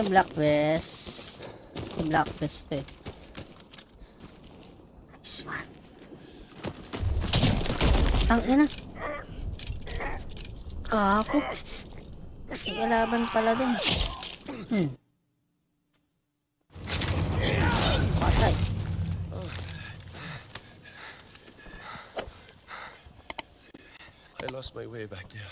Black vest. Black vest eh. Nice one. Ang ina. Kako. Ikalaban pala din. Patay. I lost my way back there.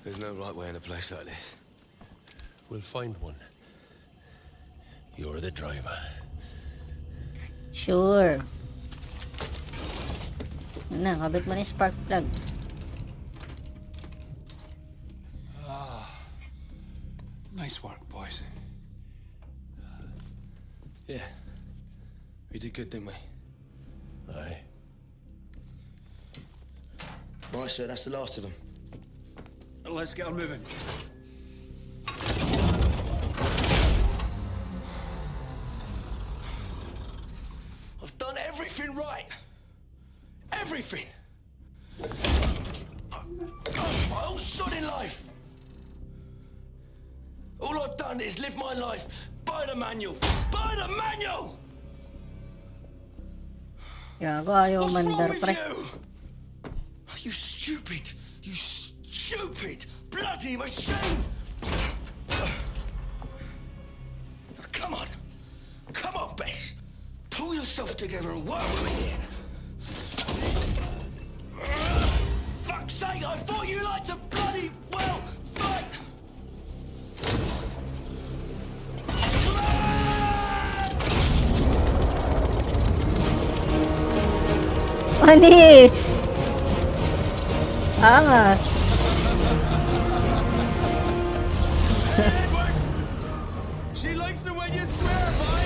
There's no right way in a place like this. We'll find one. You're the driver. Sure. Na, kabit mo na yung spark plug. Nice work, boys. Yeah. We did good, didn't we? Aye. Right, sir, that's the last of them. Let's get on moving. I've done everything right. Everything. My whole sodding life. All I've done is live my life by the manual. By the manual! Gago, ayaw What's wrong mandar with pre. you? You stupid, you stupid bloody machine! Come on. Come on, Bess. Pull yourself together and work with me here. Fuck's sake, I thought you liked to bloody well fight! Panis! Angas! Edward! She likes it when you swear, boy!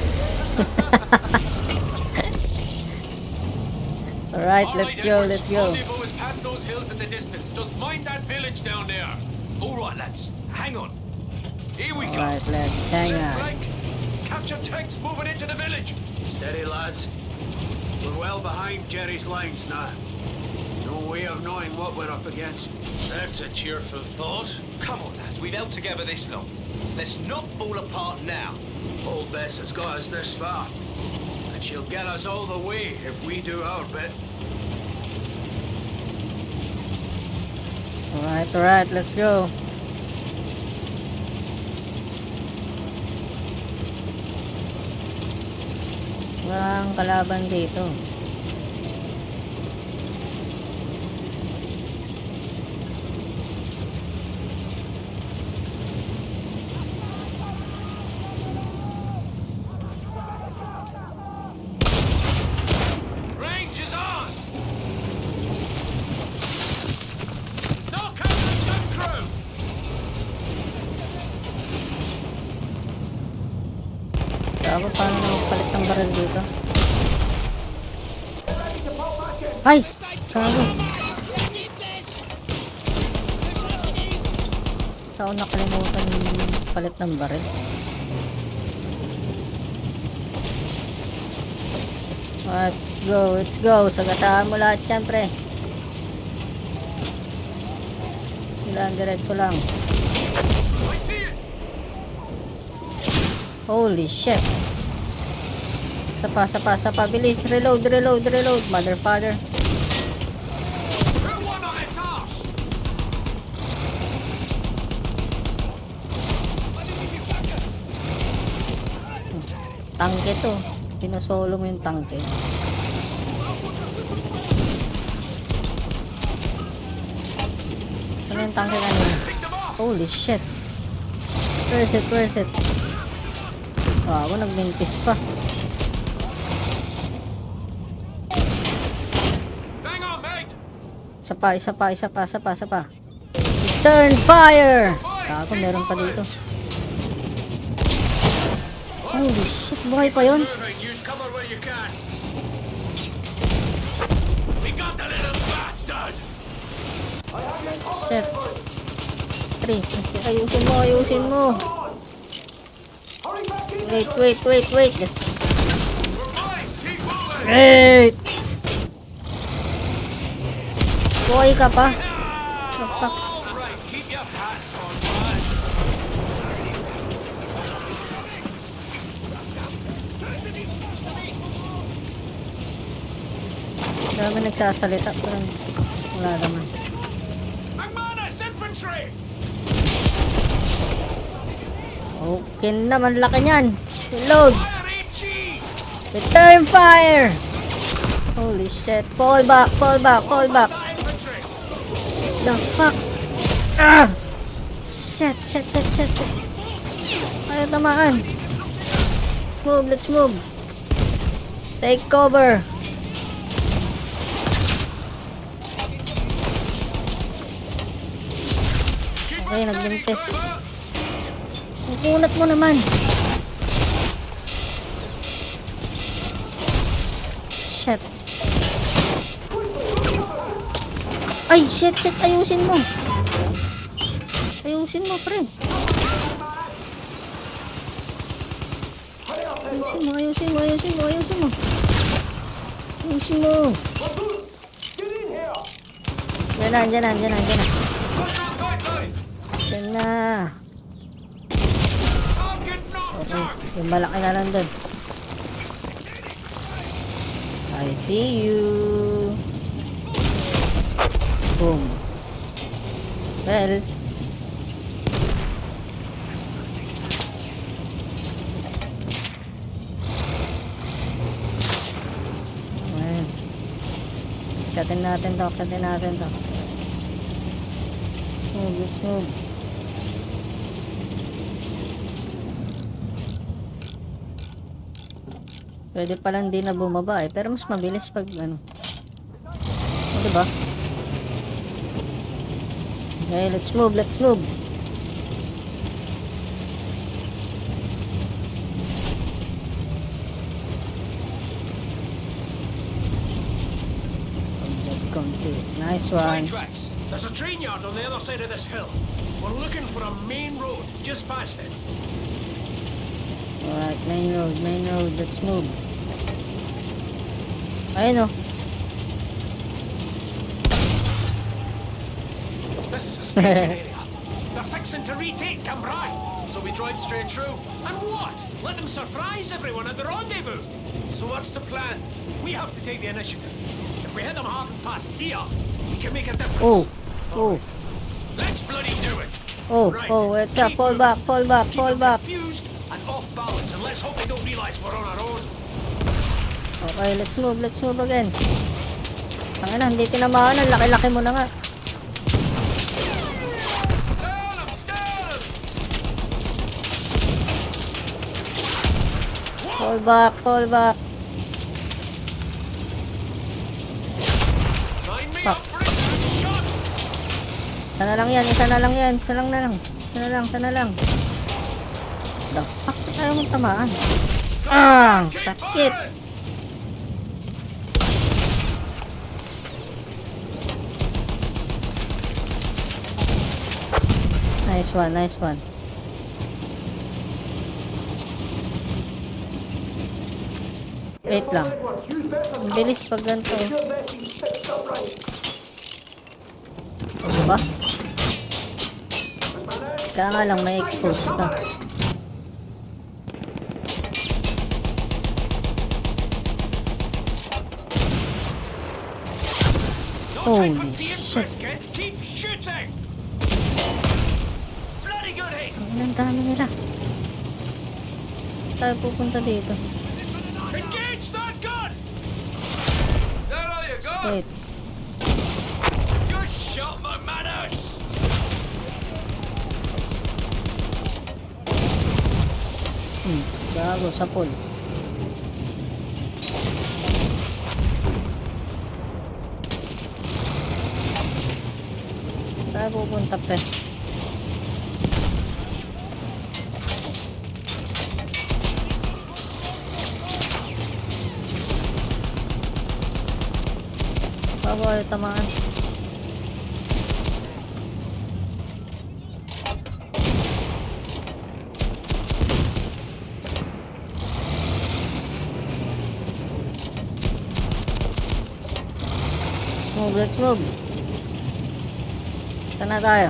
Alright, let's go, let's go. Rendezvous is past those hills in the distance. Just mind that village down there. All right, lads. Hang on. Here we go. Alright, let's hang Left on. flank. Capture tanks moving into the village. Steady, lads. We're well behind Jerry's lines now. No way of knowing what we're up against. That's a cheerful thought. Come on, lads. We've held together this long. Let's not fall apart now. Old Bess has got us this far. And she'll get us all the way if we do our bit. Alright, let's go. Walang kalaban dito. Range is on! Knock out the gun crew! Gago, paano palit ng baril dito? Ay! Gago! Saan nakalimutan yung palit ng baril? Let's go. Sagasaan mo lahat yan, pre. Diretso lang. I see it! Holy shit. Sapa. Bilis. Reload. Mother father. Put one on its arse! Tangke to. Pinosolo mo yung tangke. Ano yung tangke kanina? Holy shit. Where's it? Wow, nagmintis pa. Bang on, mate! Isa pa. Turn fire! Kako, meron pa dito. Holy shit, buhay pa yun. Moving, use cover where you can. We got the little bastard! Shit. 3. Ayusin mo. Wait. Yes. We're fine, keep moving! Great! Buhay ka pa. What the fuck? Keep your hats on, lad. Dami nagsasalita, parang wala naman. McManus, infantry! Okay naman, laki niyan. Reload. Fire HE! Return fire. Holy shit. Fall back, fall back, fall back. That infantry! The fuck? Ah! Shit, shit, shit, shit, shit. Ayaw tamaan. Let's move, let's move. Take cover. Okay, naglimpis. Ang kunat mo naman. Shit. Ay, shit, shit. Ayusin mo. Ayusin mo, pre. Ayusin mo, ayusin mo, ayusin mo, ayusin mo. Ayusin mo. Diyan na, diyan na, diyan na, diyan na. Control tight line! Diyan na. Target knocked Okay, down! yung malaki na lang doon. I see you. Boom. Well. Ayan. Katin natin to, katin natin to. Move, let's move. Pwede palang di na bumaba eh, pero mas mabilis pag ano. O, diba? Okay, let's move, let's move. Object complete. Nice Train one. tracks. There's a train yard on the other side of this hill. We're looking for a main road just past it. Alright, main road, let's move. Ayun oh. This is a staging area. They're fixing to retake Cambrai. So we drive straight through. And what? Let them surprise everyone at the rendezvous. So what's the plan? We have to take the initiative. If we hit them hard and fast here, we can make a difference. Oh, oh, Let's bloody do it. oh, Right. oh, it's up, Keep fall moving. back, fall back, Keep fall them back. confused and off balance, and let's hope they don't realize we're on our own. Okay, let's move again. Ang ina, hindi tinamaan, ang laki-laki mo na nga. Stern 'em, stern! Fall back, fall back. Line me Fuck. up for a good shot. Isa na lang yan, isa na lang yan, isa lang na lang. Isa na lang, isa na lang. The fuck, ayaw mong tamaan. Ah, Keep sakit. firing. Nice one, nice one. Wait lang. Ang bilis pag ganito. O, diba? Kaya nga lang may expose ka. No time Holy for tea and shit. biscuits. Keep shooting. Bloody good hit. Ang dami nila. Tayo pupunta dito. Engage that gun. There you go. Wait. Good shot, McManus. Gago sa pool. Tayo pupunta pre. Bago kayo tamaan. Move, let's move. Saan na tayo?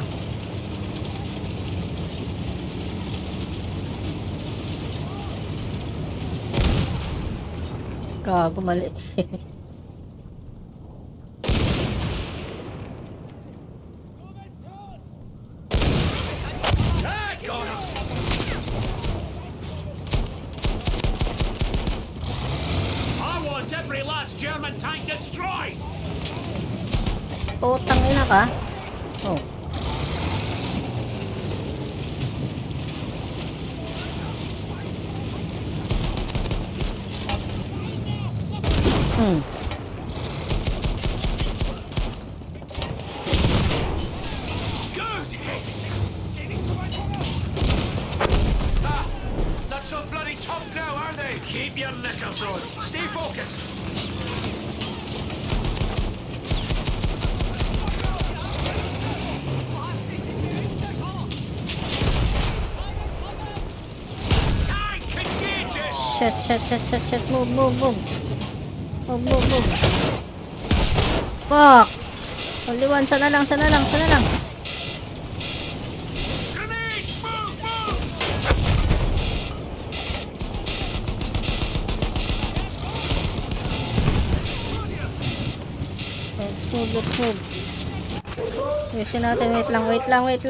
Gago, mali. Ah, got him! I want every last German tank destroyed! Putang ina ka. Oh. Hmm. Good! Ah, not so bloody tough now, are they? Keep your knickers on. Stay focused. Tank engages! Shit. Move. Move. Fuck. Only one. Sana lang. Grenades! Move! Let's move. Mission natin. Wait lang. Let's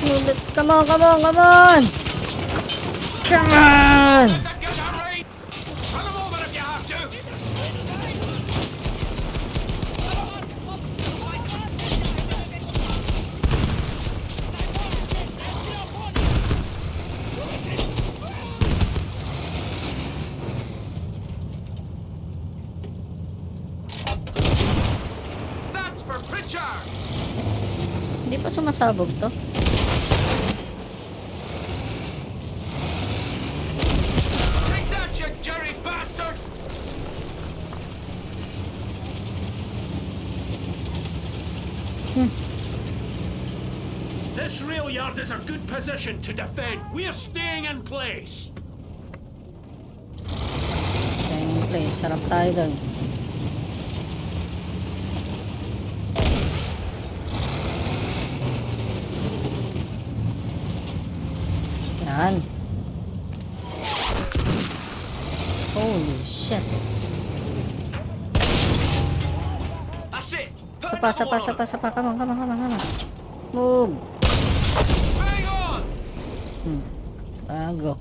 move. Come on. Get that right! Run them over if you have to! That's for Pritchard! Hindi pa sumasabog to. Take that, you Jerry bastard! This rail yard is a good position to defend. We're staying in place. Gameplay. Sarap tayo doon. Yan. Holy shit. That's it. Sapa. Come on. Move. Hang on! Bago.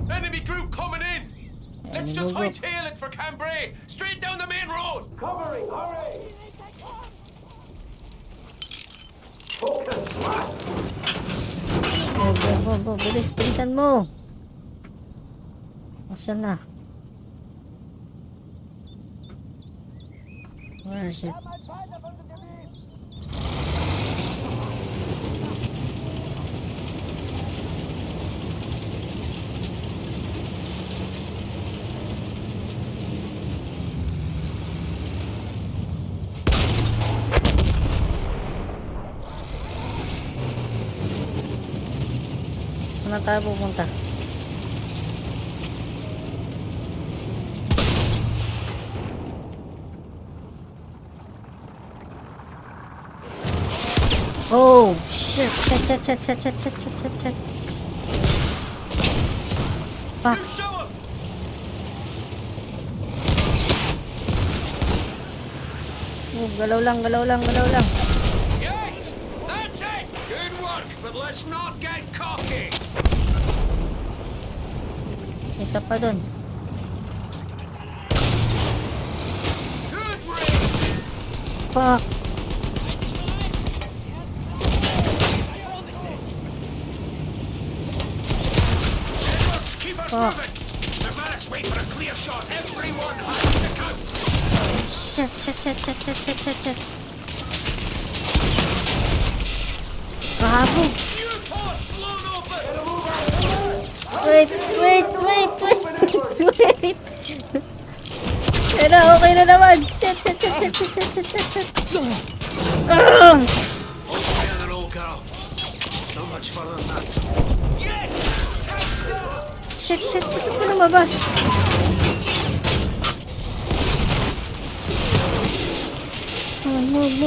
Enemy group coming in! Let's just group. hightail it for Cambrai! Straight down the main road! Covering, hurry! Go. Bilisan mo. Asan na? Where is it? Saan tayo pupunta? Oh shit. Fuck. You show him! Oh, galaw lang. Yes! That's it! Good work, but let's not get cocky! Isa pa dun. Good range! Fuck. Keep us Fuck. moving! The mass wait for a clear shot! Everyone has to count! Shit. Bravo. New port blown open! Wait. Okay na naman. Shit. Ah! Fire the roll, Carl. Not much further than that. Yes! Shit. Ito na lumabas. Come on, move.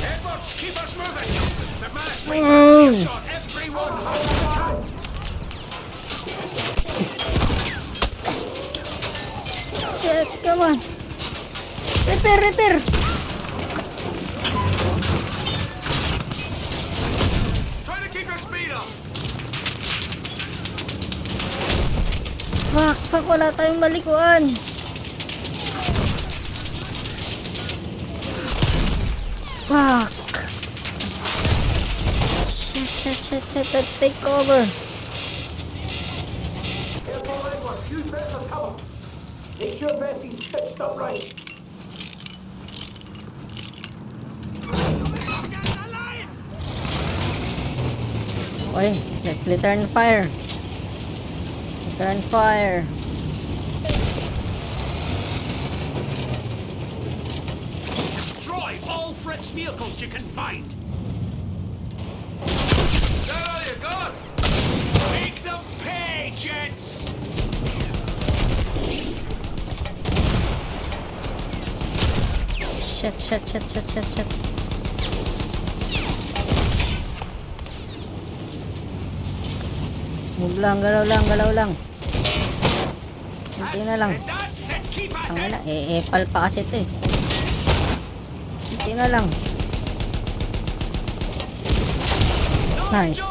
Edward, Keep us moving. McManus, wait for a shot. Everyone has to count. Shit, come on. Repair. Try to keep your speed up. Fuck, wala tayong malikuan. Fuck. Shit, let's take cover. Careful, Edward. Use that for cover. Make sure Bessie's stitched up right. Okay, let's return fire. Return fire. Destroy all Fritz vehicles you can find. There you go. Make them pay, gents. Shit. Move lang, galaw lang. Hindi na lang. That's it. Keep at Ang it. ina, epal pa kasi ito eh. Hindi na lang. Nice.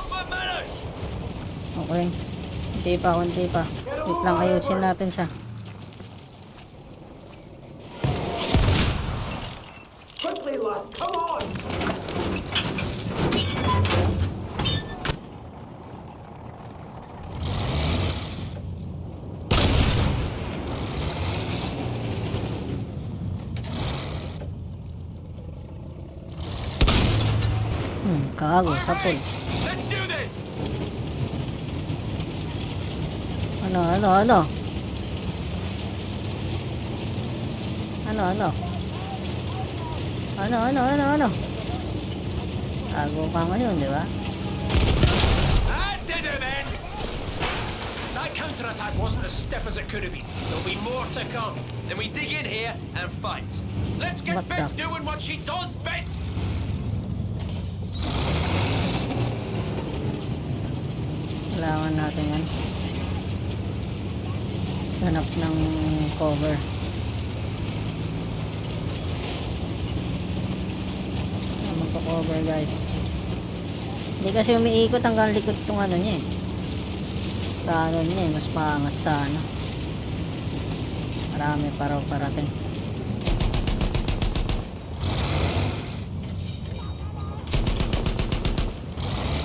Okay. Kunti pa. Wait lang, ayusin natin siya. Quickly, lad. Come on. Kago, sapol. Let's do this. Ano? Kago ka ngayon, di ba? That did it then. That counterattack wasn't as stiff as it could have been. There'll be more to come. Then we dig in here and fight. Let's get What Bess the- doing what she does best. Kailangan natin yan. Hanap ng cover. Magko-cover guys. Hindi kasi umiikot hanggang likod tong ano niya eh. Kanon niya eh. Mas maangas sa ano. Marami pa raw parating.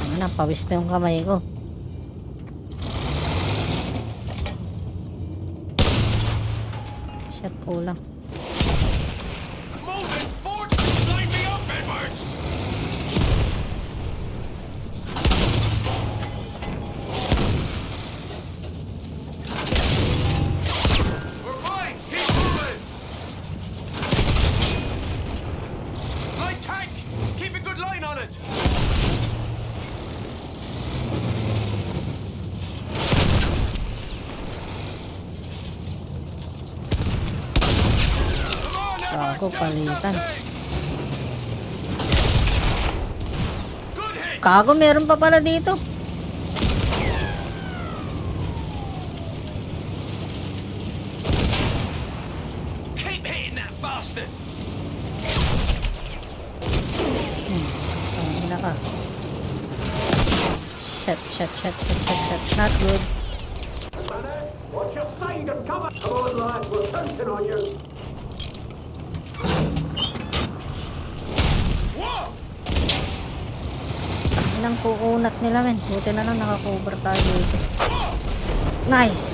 Ano na, pawis na yung kamay ko. Shit, kulang. Moving forward. Line me up, Edwards. We're fine. Keep moving. Light tank. Keep a good line on it. Kago, palitan. Good hit. Kago, meron pa pala dito. Keep hitting that bastard. Ang ina ka. Shit. Not good. Watch your side and cover. Come on, lads. We're counting on you. Whoa! Ilang kukunat nila men. Buti na lang nakakover tayo dito. Nice.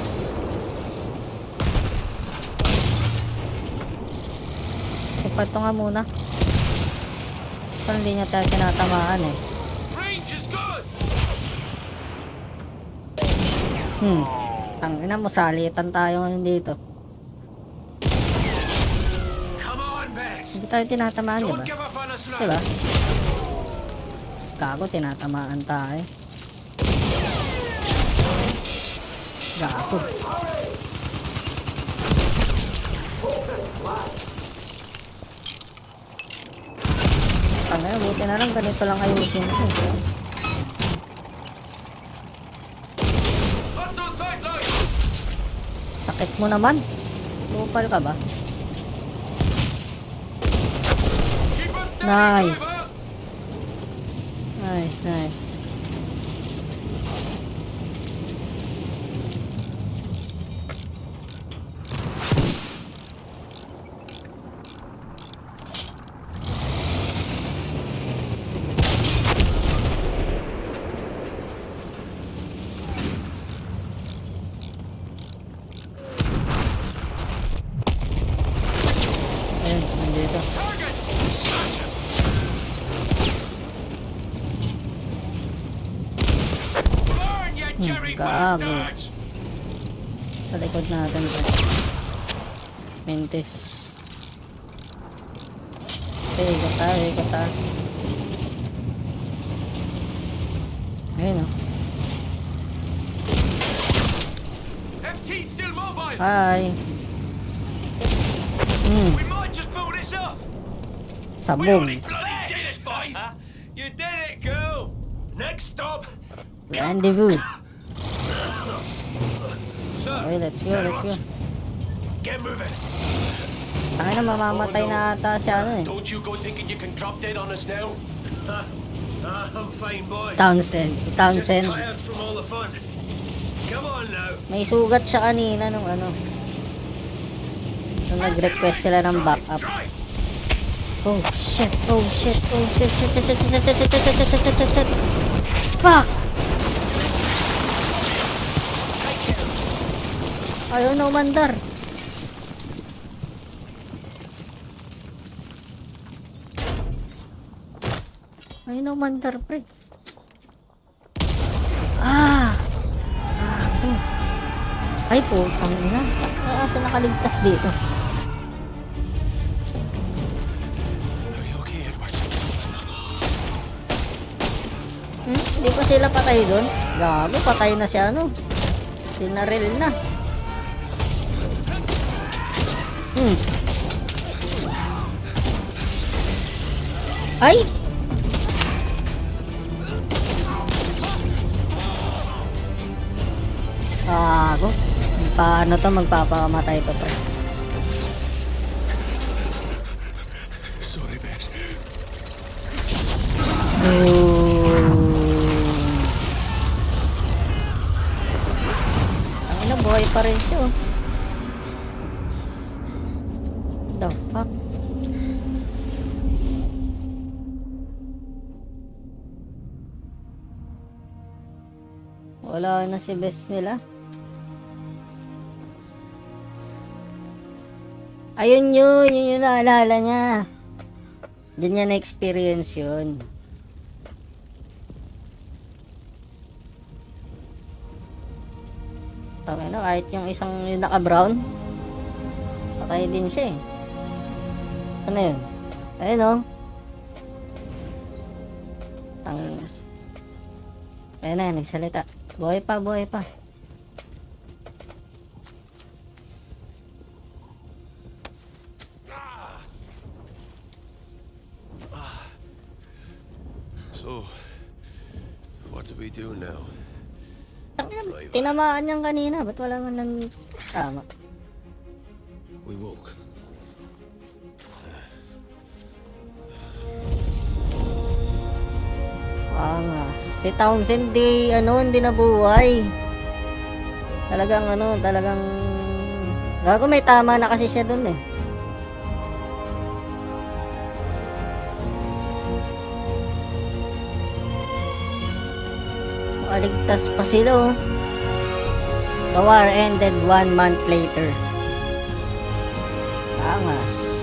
Ipato nga muna. Ito hindi niya tayo tinatamaan eh. Range is good. Tangina mo, salitan tayo ngayon dito. Come on, Bess. Hindi tayo tinatamaan, Don't diba? give up on us now. Diba? Gago, tinatamaan tayo. Gago. Tangina, Kaya buti na lang ganito lang ayusin ko. Hostile sideline! Sakit mo naman. Lupal ka ba? Keep us steady, Nice. driver! Nice, nice. Ayun, nandito. Target! Smash it! Burn, you Jerry gago. bastards! Sa likod natin to. Mentis. Okay, ikot tayo, ikot tayo. Ayun o. FT still mobile! Hi. We might just pull this up! We Sabog. only bloody did it, boys! You did it, girl! Next stop! Rendezvous. Sir, Okay, let's go, let's go. get moving! Tangina, mamamatay na ata si ano eh. Don't you go thinking you can drop dead on us now? I'm fine, boy. Townsend, si Just Townsend. tired from all the fun. Come on now. May sugat siya kanina nung ano. Nung nag-request sila ng backup. Drive! Oh shit, oh shit, oh shit, shit, shit, shit, shit, shit, shit, shit, shit, shit, shit, shit, shit. Fuck! Ayaw na umandar. Ayaw na umandar, pre. Ah! Ito. Ay po, tangina. Asa nakaligtas dito? Are you okay, Edward? Hindi pa sila patay doon? Gago, patay na si ano. Sinaril na. Ay! Gago. Paano to magpapamatay to, pre? Sorry, Bess. Ano, buhay pa rin siya. Oh. The fuck? Wala na si best nila. Ayun yun yung naalala niya. Diyan niya na-experience yun. Tama na, kahit yung isang yung naka-brown, patay din siya eh. Ano yun? Ayun o. Ayun na, nagsalita. Buhay pa, buhay pa. So, what do we do now? Tinamaan niyang kanina, ba't wala man lang tama? We walk. Si Townsend hindi nabuhay. Talagang gago, may tama na kasi siya dun eh. Aligtas pa sila oh. The war ended 1 month later. Angas.